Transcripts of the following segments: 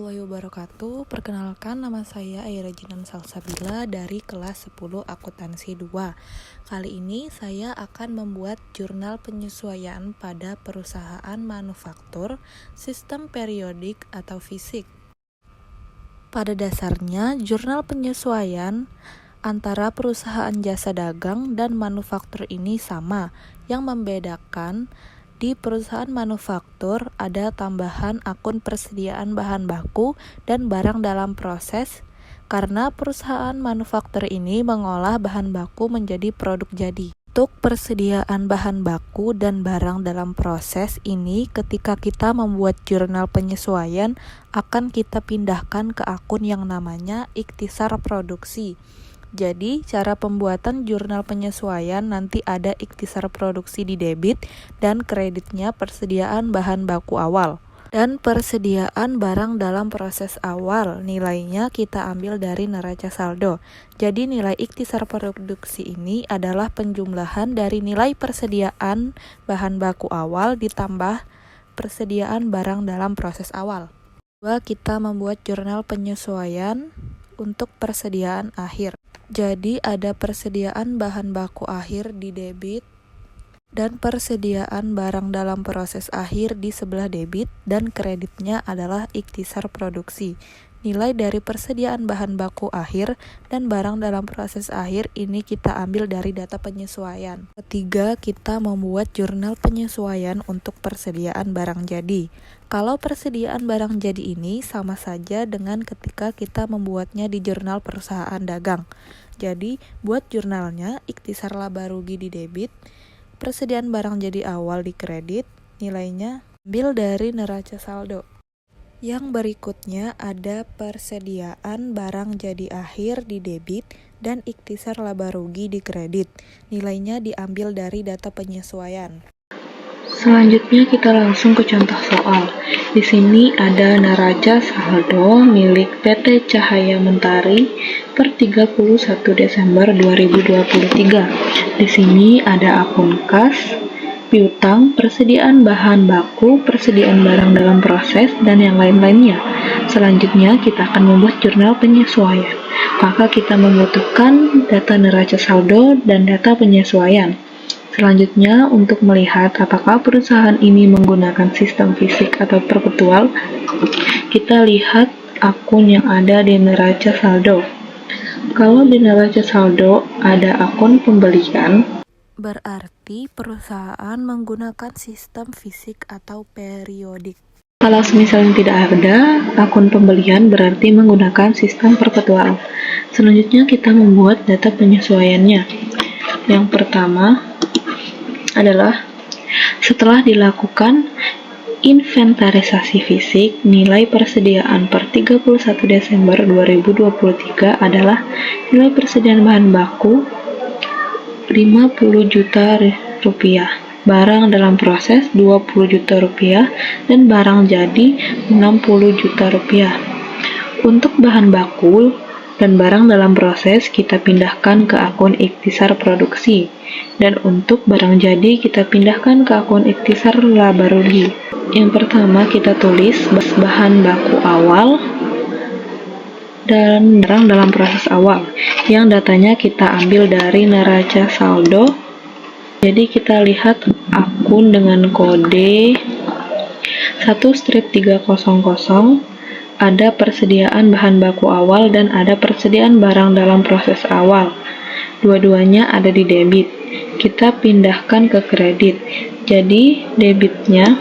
warahmatullahi wabarakatuh. Perkenalkan, nama saya Aira Jinan Salsabila dari kelas 10 akuntansi 2. Kali ini saya akan membuat jurnal penyesuaian pada perusahaan manufaktur, sistem periodik atau fisik. Pada dasarnya, jurnal penyesuaian antara perusahaan jasa dagang dan manufaktur ini sama. Yang membedakan, di perusahaan manufaktur ada tambahan akun persediaan bahan baku dan barang dalam proses karena perusahaan manufaktur ini mengolah bahan baku menjadi produk jadi. Untuk persediaan bahan baku dan barang dalam proses ini, ketika kita membuat jurnal penyesuaian akan kita pindahkan ke akun yang namanya ikhtisar produksi. Jadi, cara pembuatan jurnal penyesuaian nanti ada ikhtisar produksi di debit dan kreditnya persediaan bahan baku awal. Dan persediaan barang dalam proses awal, nilainya kita ambil dari neraca saldo. Jadi, nilai ikhtisar produksi ini adalah penjumlahan dari nilai persediaan bahan baku awal ditambah persediaan barang dalam proses awal. Kita membuat jurnal penyesuaian untuk persediaan akhir. Jadi ada persediaan bahan baku akhir di debit dan persediaan barang dalam proses akhir di sebelah debit dan kreditnya adalah ikhtisar produksi. Nilai dari persediaan bahan baku akhir dan barang dalam proses akhir ini kita ambil dari data penyesuaian. Ketiga, kita membuat jurnal penyesuaian untuk persediaan barang jadi. Kalau persediaan barang jadi ini sama saja dengan ketika kita membuatnya di jurnal perusahaan dagang. Jadi, buat jurnalnya, ikhtisar laba rugi di debit, persediaan barang jadi awal di kredit, nilainya ambil dari neraca saldo. Yang berikutnya ada persediaan barang jadi akhir di debit dan ikhtisar laba rugi di kredit. Nilainya diambil dari data penyesuaian. Selanjutnya kita langsung ke contoh soal. Di sini ada neraca saldo milik PT Cahaya Mentari per 31 Desember 2023. Di sini ada akun kas, piutang, persediaan bahan baku, persediaan barang dalam proses, dan yang lain-lainnya. Selanjutnya kita akan membuat jurnal penyesuaian. Maka kita membutuhkan data neraca saldo dan data penyesuaian. Selanjutnya, untuk melihat apakah perusahaan ini menggunakan sistem fisik atau perpetual, kita lihat akun yang ada di neraca saldo. Kalau di neraca saldo ada akun pembelian, berarti perusahaan menggunakan sistem fisik atau periodik. Kalau misalnya tidak ada akun pembelian, berarti menggunakan sistem perpetual. Selanjutnya kita membuat data penyesuaiannya. Yang pertama adalah setelah dilakukan inventarisasi fisik, nilai persediaan per 31 Desember 2023 adalah nilai persediaan bahan baku 50 juta rupiah, barang dalam proses 20 juta rupiah, dan barang jadi 60 juta rupiah. Untuk bahan baku dan barang dalam proses kita pindahkan ke akun ikhtisar produksi, dan untuk barang jadi kita pindahkan ke akun ikhtisar laba rugi. Yang pertama kita tulis bahan baku awal dan barang dalam proses awal yang datanya kita ambil dari neraca saldo. Jadi kita lihat akun dengan kode 1-300, ada persediaan bahan baku awal dan ada persediaan barang dalam proses awal. Dua-duanya ada di debit. Kita pindahkan ke kredit. Jadi debitnya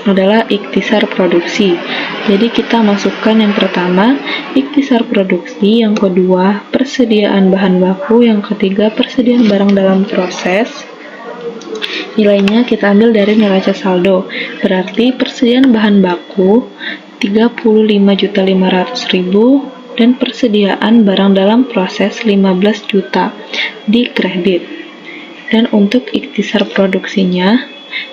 adalah ikhtisar produksi. Jadi kita masukkan yang pertama ikhtisar produksi, yang kedua persediaan bahan baku, yang ketiga persediaan barang dalam proses. Nilainya kita ambil dari neraca saldo. Berarti persediaan bahan baku 35.500.000 dan persediaan barang dalam proses 15 juta di kredit. Dan untuk ikhtisar produksinya,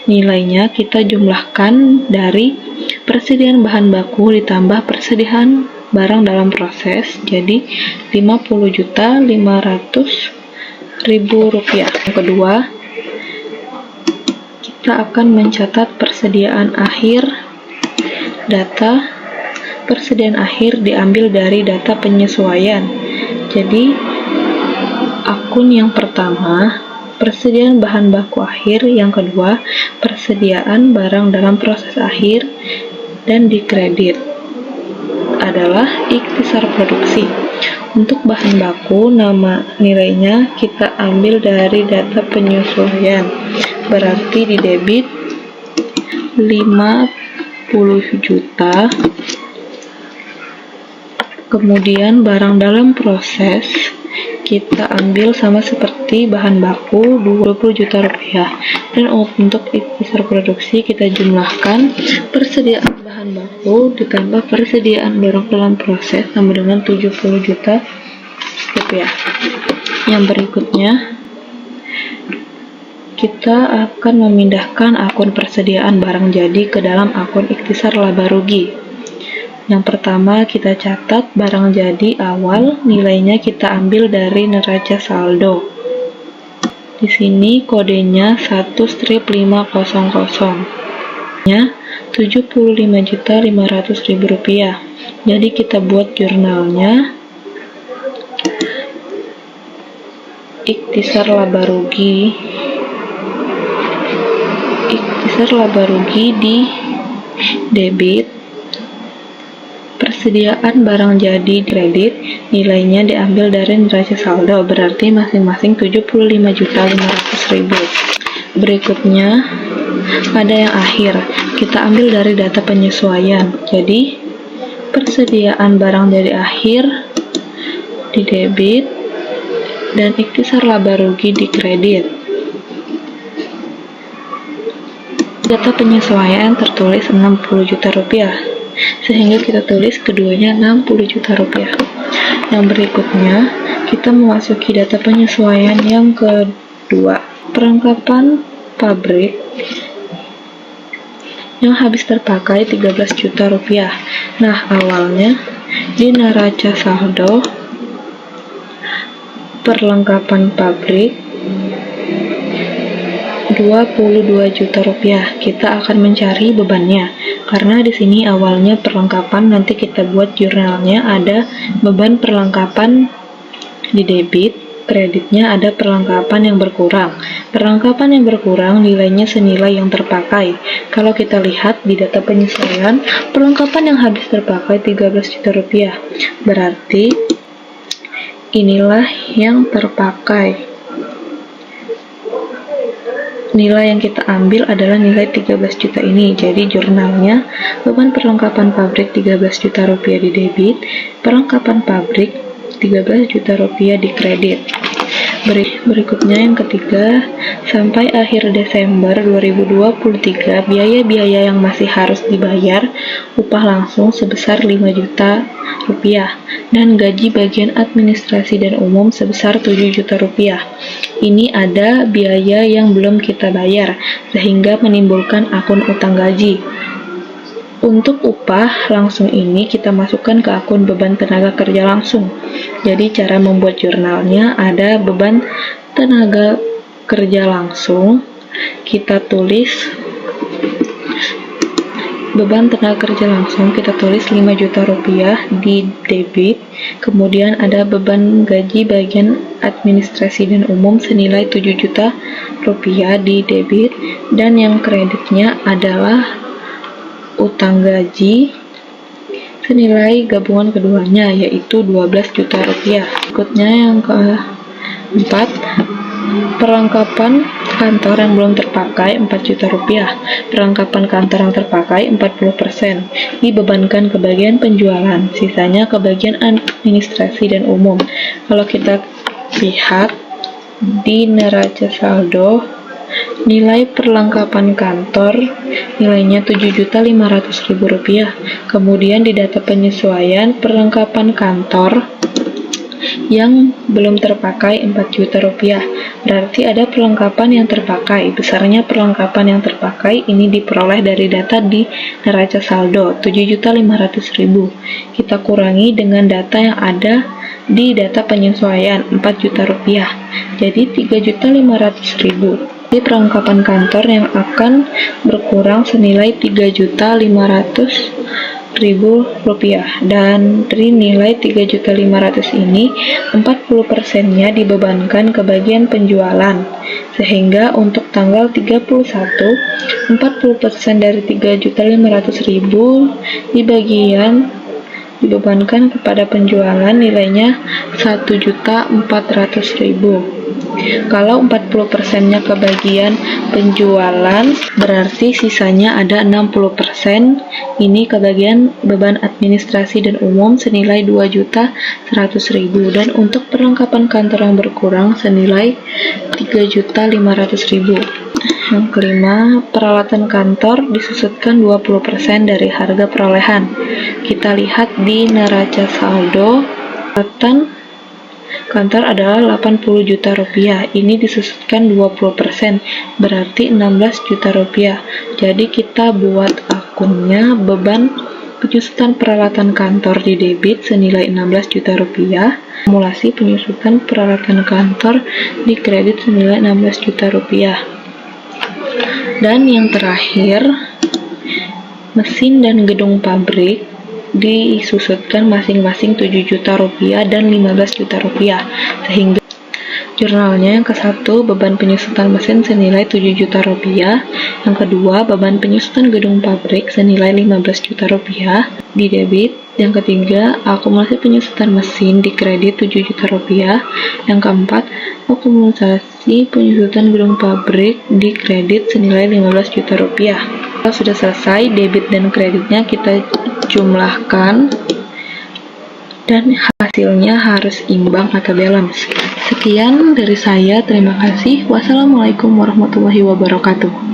nilainya kita jumlahkan dari persediaan bahan baku ditambah persediaan barang dalam proses, jadi 50.500.000 rupiah. Yang kedua, kita akan mencatat persediaan akhir data persediaan akhir diambil dari data penyesuaian. Jadi, akun yang pertama, persediaan bahan baku akhir, yang kedua, persediaan barang dalam proses akhir, dan dikredit adalah ikhtisar produksi. Untuk bahan baku, nama nilainya kita ambil dari data penyesuaian, berarti di debit 50 juta. Kemudian barang dalam proses kita ambil sama seperti bahan baku 20 juta rupiah. Dan untuk ikhtisar produksi kita jumlahkan persediaan bahan baku ditambah persediaan barang dalam proses sama dengan 70 juta rupiah. Yang berikutnya kita akan memindahkan akun persediaan barang jadi ke dalam akun ikhtisar laba rugi. Yang pertama kita catat barang jadi awal, nilainya kita ambil dari neraca saldo. Di sini kodenya 1/500. Nya 75.500.000 rupiah. Jadi kita buat jurnalnya ikhtisar laba rugi. Ikhtisar laba rugi di debit, persediaan barang jadi kredit, nilainya diambil dari neraca saldo, berarti masing-masing 75.500.000. Berikutnya ada yang akhir, kita ambil dari data penyesuaian. Jadi persediaan barang jadi akhir di debit dan ikhtisar laba rugi di kredit. Data penyesuaian tertulis 60 juta rupiah, sehingga kita tulis keduanya 60 juta rupiah. Yang berikutnya, kita memasuki data penyesuaian yang kedua, perlengkapan pabrik yang habis terpakai 13 juta rupiah. Nah, awalnya di neraca saldo, perlengkapan pabrik 22 juta rupiah. Kita akan mencari bebannya. Karena di sini awalnya perlengkapan, nanti kita buat jurnalnya ada beban perlengkapan di debit, kreditnya ada perlengkapan yang berkurang. Perlengkapan yang berkurang nilainya senilai yang terpakai. Kalau kita lihat di data penyesuaian, perlengkapan yang habis terpakai 13 juta rupiah. Berarti inilah yang terpakai. Nilai yang kita ambil adalah nilai 13 juta ini. Jadi jurnalnya beban perlengkapan pabrik 13 juta rupiah di debit, perlengkapan pabrik 13 juta rupiah di kredit. Berikutnya yang ketiga, sampai akhir Desember 2023 biaya-biaya yang masih harus dibayar, upah langsung sebesar 5 juta rupiah dan gaji bagian administrasi dan umum sebesar 7 juta rupiah. Ini ada biaya yang belum kita bayar sehingga menimbulkan akun utang gaji. Untuk upah langsung ini kita masukkan ke akun beban tenaga kerja langsung. Jadi cara membuat jurnalnya ada beban tenaga kerja langsung, kita tulis beban tenaga kerja langsung, kita tulis 5 juta rupiah di debit, kemudian ada beban gaji bagian administrasi dan umum senilai 7 juta rupiah di debit, dan yang kreditnya adalah utang gaji senilai gabungan keduanya yaitu 12 juta rupiah. Berikutnya yang keempat, perlengkapan kantor yang belum terpakai 4 juta rupiah. Perlengkapan kantor yang terpakai 40% dibebankan ke bagian penjualan, sisanya ke bagian administrasi dan umum. Kalau kita lihat di neraca saldo, nilai perlengkapan kantor nilainya 7.500.000 rupiah. Kemudian di data penyesuaian, perlengkapan kantor yang belum terpakai 4 juta rupiah. Berarti ada perlengkapan yang terpakai. Besarnya perlengkapan yang terpakai ini diperoleh dari data di neraca saldo 7.500.000. Kita kurangi dengan data yang ada di data penyesuaian 4 juta rupiah. Jadi 3.500.000. Di perlengkapan kantor yang akan berkurang senilai 3.500.000 dan dari nilai 3.500.000 ini 40%-nya dibebankan ke bagian penjualan, sehingga untuk tanggal 31 40% dari 3.500.000 dibebankan kepada penjualan, nilainya 1.400.000. Kalau 40%-nya ke bagian penjualan, berarti sisanya ada 60%. Ini ke bagian beban administrasi dan umum senilai 2.100.000. Dan untuk perlengkapan kantor yang berkurang senilai 3.500.000. Yang kelima, peralatan kantor disusutkan 20% dari harga perolehan. Kita lihat di neraca saldo, peralatan kantor adalah 80 juta rupiah. Ini disusutkan 20%, berarti 16 juta rupiah. Jadi kita buat akunnya beban penyusutan peralatan kantor di debit senilai 16 juta rupiah, akumulasi penyusutan peralatan kantor di kredit senilai 16 juta rupiah. Dan yang terakhir, mesin dan gedung pabrik disusutkan masing-masing 7 juta rupiah dan 15 juta rupiah, sehingga jurnalnya yang ke-1 beban penyusutan mesin senilai 7 juta rupiah, yang kedua beban penyusutan gedung pabrik senilai 15 juta rupiah di debit, yang ketiga akumulasi penyusutan mesin di kredit 7 juta rupiah, yang keempat akumulasi penyusutan gedung pabrik di kredit senilai 15 juta rupiah. Kalau sudah selesai, debit dan kreditnya kita jumlahkan dan hasilnya harus imbang atau balance. Sekian dari saya, terima kasih. Wassalamualaikum warahmatullahi wabarakatuh.